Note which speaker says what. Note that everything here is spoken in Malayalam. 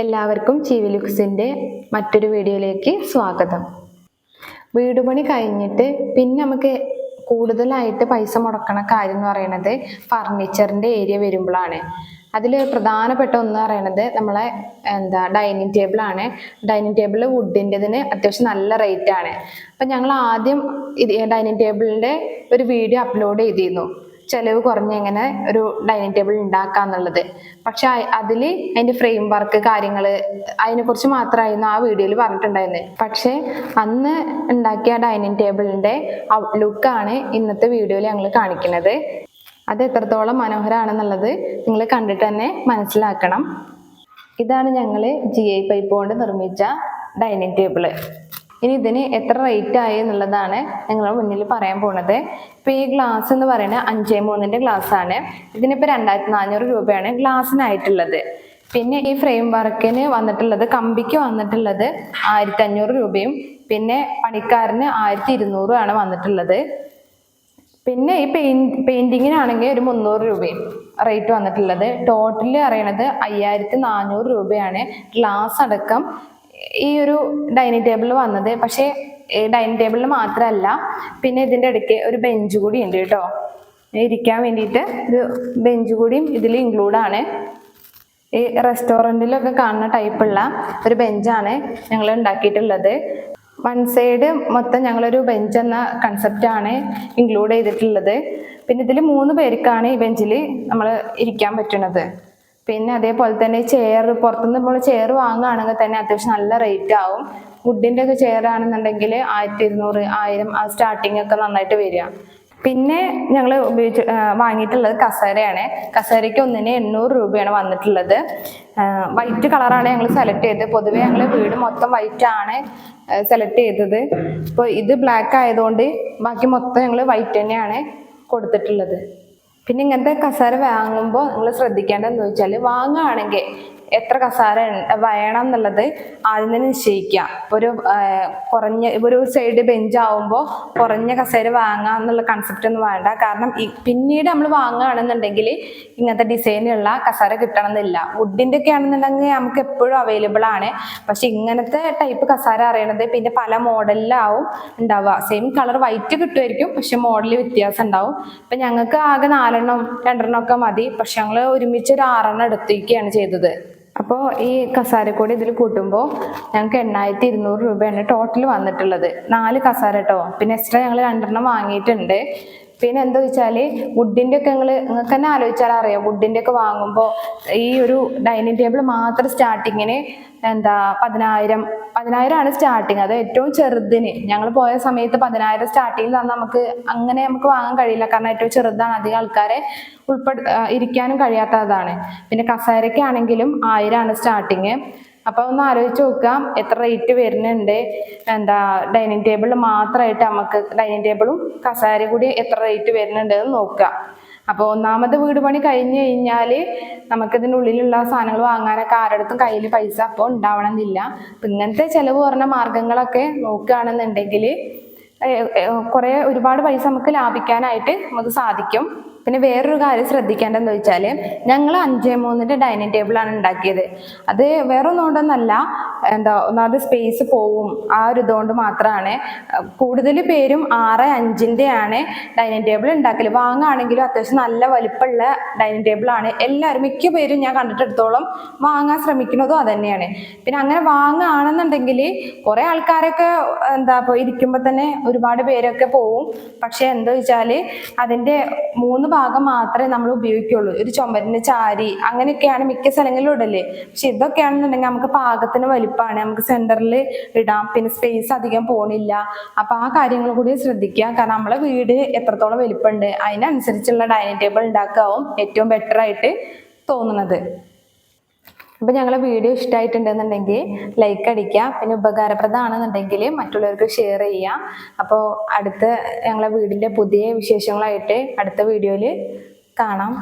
Speaker 1: എല്ലാവർക്കും ചിവി ലുക്സിൻ്റെ മറ്റൊരു വീഡിയോയിലേക്ക് സ്വാഗതം. വീട് പണി കഴിഞ്ഞിട്ട് പിന്നെ നമുക്ക് കൂടുതലായിട്ട് പൈസ മുടക്കണ കാര്യം എന്ന് പറയുന്നത് ഫർണിച്ചറിൻ്റെ ഏരിയ വരുമ്പോഴാണ്. അതിൽ പ്രധാനപ്പെട്ട ഒന്ന് പറയുന്നത് നമ്മളെ ഡൈനിങ് ടേബിളാണ്. ഡൈനിങ് ടേബിൾ വുഡിൻ്റെതിന് അത്യാവശ്യം നല്ല റേറ്റ് ആണ്. അപ്പം ഞങ്ങൾ ആദ്യം ഡൈനിങ് ടേബിളിൻ്റെ ഒരു വീഡിയോ അപ്ലോഡ് ചെയ്തിരുന്നു, ചിലവ് കുറഞ്ഞ എങ്ങനെ ഒരു ഡൈനിങ് ടേബിൾ ഉണ്ടാക്കാന്നുള്ളത്. പക്ഷെ അതിൻ്റെ ഫ്രെയിം വർക്ക് കാര്യങ്ങൾ അതിനെക്കുറിച്ച് മാത്രമായിരുന്നു ആ വീഡിയോയിൽ പറഞ്ഞിട്ടുണ്ടായിരുന്നത്. പക്ഷെ അന്ന് ഉണ്ടാക്കിയ ഡൈനിങ് ടേബിളിൻ്റെ ലുക്കാണ് ഇന്നത്തെ വീഡിയോയിൽ ഞങ്ങൾ കാണിക്കുന്നത്. അത് എത്രത്തോളം മനോഹരമാണെന്നുള്ളത് നിങ്ങൾ കണ്ടിട്ട് തന്നെ മനസ്സിലാക്കണം. ഇതാണ് ഞങ്ങൾ GI പൈപ്പ് കൊണ്ട് നിർമ്മിച്ച ഡൈനിങ് ടേബിള്. ഇനി ഇതിന് എത്ര റേറ്റ് ആയി എന്നുള്ളതാണ് നിങ്ങളുടെ മുന്നിൽ പറയാൻ പോണത്. ഇപ്പം ഈ ഗ്ലാസ് എന്ന് പറയുന്നത് 5:3 ഗ്ലാസ് ആണ്. ഇതിനിപ്പോൾ 2400 രൂപയാണ് ഗ്ലാസ്സിനായിട്ടുള്ളത്. പിന്നെ ഈ ഫ്രെയിം വർക്കിന് വന്നിട്ടുള്ളത്, കമ്പിക്ക് വന്നിട്ടുള്ളത് 1500 രൂപയും പിന്നെ പണിക്കാരന് 1200 ആണ് വന്നിട്ടുള്ളത്. പിന്നെ ഈ പെയിന്റിങ്ങിനാണെങ്കിൽ ഒരു 300 രൂപയും റേറ്റ് വന്നിട്ടുള്ളത്. ടോട്ടല് അറിയണത് 5400 രൂപയാണ് ഗ്ലാസ് അടക്കം ഈ ഒരു ഡൈനിങ് ടേബിളിൽ വന്നത്. പക്ഷേ ഡൈനിങ് ടേബിളിൽ മാത്രമല്ല, പിന്നെ ഇതിൻ്റെ ഇടയ്ക്ക് ഒരു ബെഞ്ച് കൂടി ഉണ്ട് കേട്ടോ. ഇരിക്കാൻ വേണ്ടിയിട്ട് ഒരു ബെഞ്ച് കൂടിയും ഇതിൽ ഇൻക്ലൂഡാണ്. ഈ റെസ്റ്റോറൻറ്റിലൊക്കെ കാണുന്ന ടൈപ്പുള്ള ഒരു ബെഞ്ചാണ് ഞങ്ങൾ ഉണ്ടാക്കിയിട്ടുള്ളത്. വൺ സൈഡ് മൊത്തം ഞങ്ങളൊരു ബെഞ്ച് എന്ന കൺസെപ്റ്റാണ് ഇൻക്ലൂഡ് ചെയ്തിട്ടുള്ളത്. പിന്നെ ഇതിൽ 3 പേർക്കാണ് ഈ ബെഞ്ചിൽ നമ്മൾ ഇരിക്കാൻ പറ്റുന്നത്. പിന്നെ അതേപോലെ തന്നെ ചെയർ, പുറത്തുനിന്ന് നമ്മൾ ചെയർ വാങ്ങുകയാണെങ്കിൽ തന്നെ അത്യാവശ്യം നല്ല റേറ്റ് ആവും. വുഡിൻ്റെ ഒക്കെ ചെയർ ആണെന്നുണ്ടെങ്കിൽ 1200, 1000 ആ സ്റ്റാർട്ടിങ് ഒക്കെ നന്നായിട്ട് വരിക. പിന്നെ ഞങ്ങൾ വാങ്ങിയിട്ടുള്ളത് കസേരയാണ്. കസേരയ്ക്ക് ഒന്നിന് 800 രൂപയാണ് വന്നിട്ടുള്ളത്. വൈറ്റ് കളറാണ് ഞങ്ങൾ സെലക്ട് ചെയ്തത്. പൊതുവേ ഞങ്ങൾ വീട് മൊത്തം വൈറ്റ് ആണ് സെലക്ട് ചെയ്തത്. ഇപ്പോൾ ഇത് ബ്ലാക്ക് ആയതുകൊണ്ട് ബാക്കി മൊത്തം ഞങ്ങൾ വൈറ്റ് തന്നെയാണ് കൊടുത്തിട്ടുള്ളത്. പിന്നെ ഇങ്ങനത്തെ കസേര വാങ്ങുമ്പോൾ നിങ്ങൾ ശ്രദ്ധിക്കേണ്ടതെന്ന് ചോദിച്ചാൽ, വാങ്ങുകയാണെങ്കിൽ എത്ര കസേര വേണം എന്നുള്ളത് ആദ്യം തന്നെ നിശ്ചയിക്കുക. ഒരു സൈഡ് ബെഞ്ച് ആവുമ്പോൾ കുറഞ്ഞ കസേര വാങ്ങാം എന്നുള്ള കൺസെപ്റ്റ് ഒന്നും വേണ്ട. കാരണം പിന്നീട് നമ്മൾ വാങ്ങുകയാണെന്നുണ്ടെങ്കിൽ ഇങ്ങനത്തെ ഡിസൈനുള്ള കസേര കിട്ടണമെന്നില്ല. വുഡിൻ്റെ ഒക്കെ ആണെന്നുണ്ടെങ്കിൽ നമുക്ക് എപ്പോഴും അവൈലബിൾ ആണ്. പക്ഷെ ഇങ്ങനത്തെ ടൈപ്പ് കസേര അറിയണത് പിന്നെ പല മോഡലിലാവും ഉണ്ടാവുക. സെയിം കളർ വൈറ്റ് കിട്ടുമായിരിക്കും, പക്ഷെ മോഡൽ വ്യത്യാസം ഉണ്ടാവും. ഇപ്പം ഞങ്ങൾക്ക് ആകെ 4 2 ഒക്കെ മതി. പക്ഷെ ഞങ്ങൾ ഒരുമിച്ച് ഒരു 6 എടുത്തിരിക്കുകയാണ് ചെയ്തത്. അപ്പോൾ ഈ കസേര കൂടി ഇതിൽ കൂട്ടുമ്പോൾ ഞങ്ങൾക്ക് 8200 രൂപയാണ് ടോട്ടൽ വന്നിട്ടുള്ളത്. 4 കസേര കേട്ടോ. പിന്നെ എക്സ്ട്രാ ഞങ്ങൾ 2 വാങ്ങിയിട്ടുണ്ട്. പിന്നെ എന്താ വെച്ചാൽ വുഡിൻ്റെ ഒക്കെ നിങ്ങൾക്ക് തന്നെ ആലോചിച്ചാൽ അറിയാം, വുഡിൻ്റെ ഒക്കെ വാങ്ങുമ്പോൾ ഈ ഒരു ഡൈനിങ് ടേബിൾ മാത്രം സ്റ്റാർട്ടിങ്ങിന് 10000 ആണ് സ്റ്റാർട്ടിങ്. അത് ഏറ്റവും ചെറുതിന് ഞങ്ങൾ പോയ സമയത്ത് 10000 സ്റ്റാർട്ടിങ്ങിൽ തന്നാൽ നമുക്ക് വാങ്ങാൻ കഴിയില്ല. കാരണം ഏറ്റവും ചെറുതാണ്, അധികം ആൾക്കാരെ ഇരിക്കാനും കഴിയാത്തതാണ്. പിന്നെ കസേരയ്ക്കാണെങ്കിലും 1000 ആണ് സ്റ്റാർട്ടിങ്. അപ്പോൾ ഒന്ന് ആലോചിച്ച് നോക്കാം എത്ര റേറ്റ് വരുന്നുണ്ട്. ഡൈനിങ് ടേബിളിൽ മാത്രമായിട്ട് നമുക്ക് ഡൈനിങ് ടേബിളും കസേര കൂടി എത്ര റേറ്റ് വരുന്നുണ്ട് എന്ന് നോക്കുക. അപ്പോൾ ഒന്നാമത് വീട് പണി കഴിഞ്ഞ് കഴിഞ്ഞാൽ നമുക്കിതിനുള്ളിലുള്ള സാധനങ്ങൾ വാങ്ങാനൊക്കെ ആരുടെടുത്തും കയ്യിൽ പൈസ അപ്പോൾ ഉണ്ടാവണമെന്നില്ല. അപ്പം ഇങ്ങനത്തെ ചിലവ് കുറഞ്ഞ മാർഗങ്ങളൊക്കെ നോക്കുകയാണെന്നുണ്ടെങ്കിൽ ഒരുപാട് പൈസ നമുക്ക് ലാഭിക്കാനായിട്ട് നമുക്ക് സാധിക്കും. പിന്നെ വേറൊരു കാര്യം ശ്രദ്ധിക്കേണ്ടതെന്ന് വെച്ചാൽ, ഞങ്ങൾ 5:3 ഡൈനിങ് ടേബിളാണ് ഉണ്ടാക്കിയത്. അത് വേറെ ഒന്നുകൊണ്ടൊന്നല്ല, ഒന്നാമത് സ്പേസ് പോവും ആ ഒരു ഇതുകൊണ്ട് മാത്രമാണ്. കൂടുതൽ പേരും 6:5 ആണ് ഡൈനിങ് ടേബിൾ ഉണ്ടാക്കൽ. വാങ്ങുകയാണെങ്കിലും അത്യാവശ്യം നല്ല വലിപ്പമുള്ള ഡൈനിങ് ടേബിളാണ് എല്ലാവരും, മിക്ക പേരും ഞാൻ കണ്ടിടത്തോളം വാങ്ങാൻ ശ്രമിക്കുന്നതും അതുതന്നെയാണ്. പിന്നെ അങ്ങനെ വാങ്ങുകയാണെന്നുണ്ടെങ്കിൽ കുറേ ആൾക്കാരൊക്കെ ഇപ്പോൾ ഇരിക്കുമ്പോൾ തന്നെ ഒരുപാട് പേരൊക്കെ പോവും. പക്ഷെ എന്താ വെച്ചാൽ അതിൻ്റെ 3 ഭാഗം മാത്രമേ നമ്മൾ ഉപയോഗിക്കുള്ളൂ. ഒരു ചുമരിന് ചാരി അങ്ങനെയൊക്കെയാണ് മിക്ക സ്ഥലങ്ങളിലും ഇടല്ലേ. പക്ഷെ ഇതൊക്കെയാണെന്നുണ്ടെങ്കിൽ നമുക്ക് പാകത്തിന് വലിപ്പമാണ്, നമുക്ക് സെന്ററിൽ ഇടാം. പിന്നെ സ്പേസ് അധികം പോണില്ല. അപ്പൊ ആ കാര്യങ്ങൾ കൂടി ശ്രദ്ധിക്കുക. കാരണം നമ്മളെ വീട് എത്രത്തോളം വലിപ്പമുണ്ട് അതിനനുസരിച്ചുള്ള ഡൈനിങ് ടേബിൾ ഉണ്ടാക്കാവും ഏറ്റവും ബെറ്റർ ആയിട്ട് തോന്നുന്നത്. അപ്പോൾ ഞങ്ങളെ വീഡിയോ ഇഷ്ടമായിട്ടുണ്ടെന്നുണ്ടെങ്കിൽ ലൈക്ക് അടിക്കുക. പിന്നെ ഉപകാരപ്രദമാണെന്നുണ്ടെങ്കിൽ മറ്റുള്ളവർക്ക് ഷെയർ ചെയ്യുക. അപ്പോൾ ഞങ്ങളെ വീടിൻ്റെ പുതിയ വിശേഷങ്ങളായിട്ട് അടുത്ത വീഡിയോയിൽ കാണാം.